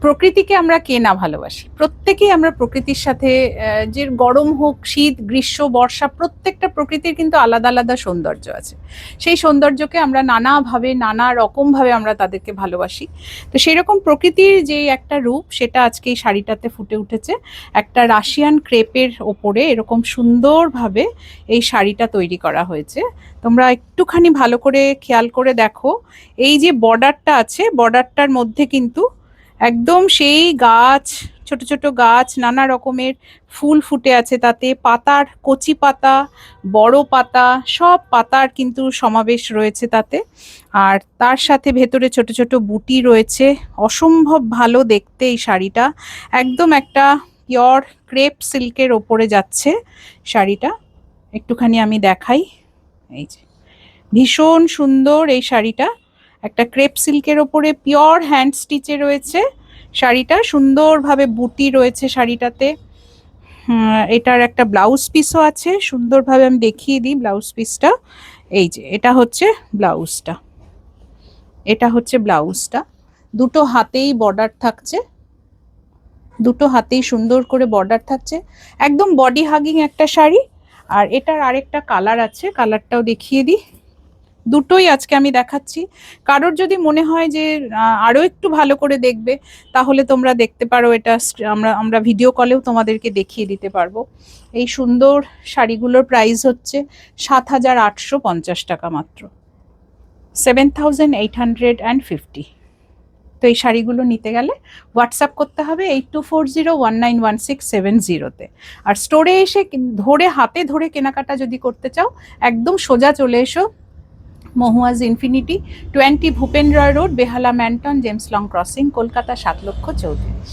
প্রকৃতিকে আমরা কে না ভালোবাসি, প্রত্যেকেই আমরা প্রকৃতির সাথে যে গরম হোক শীত গ্রীষ্ম বর্ষা প্রত্যেকটা প্রকৃতির কিন্তু আলাদা আলাদা সৌন্দর্য আছে। সেই সৌন্দর্যকে আমরা নানাভাবে নানা রকমভাবে আমরা তাদেরকে ভালোবাসি। তো সেই রকম প্রকৃতির যে একটা রূপ সেটা আজকে এই শাড়িটাতে ফুটে উঠেছে। একটা রাশিয়ান ক্রেপের ওপরে এরকম সুন্দরভাবে এই শাড়িটা তৈরি করা হয়েছে। তোমরা একটুখানি ভালো করে খেয়াল করে দেখো, এই যে বর্ডারটা আছে বর্ডারটার মধ্যে কিন্তু একদম সেই গাছ, ছোট ছোট গাছ, নানা রকমের ফুল ফুটে আছে, তাতে পাতার কচি পাতা, বড় পাতা, সব পাতার কিন্তু সমাবেশ রয়েছে তাতে। আর তার সাথে ভেতরে ছোট ছোট বুটি রয়েছে। অসম্ভব ভালো দেখতে এই শাড়িটা, একদম একটা পিওর ক্রেপ সিল্কের ওপরে যাচ্ছে শাড়িটা। একটুখানি আমি দেখাই, এই যে ভীষণ সুন্দর এই শাড়িটা, একটা ক্রেপ সিল্কের ওপরে পিওর হ্যান্ড স্টিচে রয়েছে শাড়িটা, সুন্দরভাবে বুটি রয়েছে শাড়িটাতে। এটার একটা ব্লাউজ পিসও আছে, সুন্দরভাবে আমি দেখিয়ে দিই ব্লাউজ পিসটা। এই যে এটা হচ্ছে ব্লাউজটা, এটা হচ্ছে ব্লাউজটা। দুটো হাতেই বর্ডার থাকছে, দুটো হাতেই সুন্দর করে বর্ডার থাকছে, একদম বডি হাগিং একটা শাড়ি। আর এটার আরেকটা কালার আছে, কালারটাও দেখিয়ে দিই। দুটোই আজকে আমি দেখাচ্ছি। কারোর যদি মনে হয় যে আরো একটু ভালো করে দেখবে, তাহলে তোমরা দেখতে পারো, এটা আমরা ভিডিও কলেও তোমাদেরকে দেখিয়ে দিতে পারবো। এই সুন্দর শাড়িগুলোর প্রাইস হচ্ছে 7,850 টাকা মাত্র, 7,850। তো এই শাড়িগুলো নিতে গেলে হোয়াটসঅ্যাপ করতে হবে 8240191670-তে। আর স্টোরে এসে ধরে হাতে ধরে কেনাকাটা যদি করতে চাও, একদম সোজা চলে এসো মহুয়াজ ইনফিনিটি, 20 ভূপেন রয় রোড, বেহালা ম্যানটন, জেমস লং ক্রসিং, কলকাতা 7,34,000।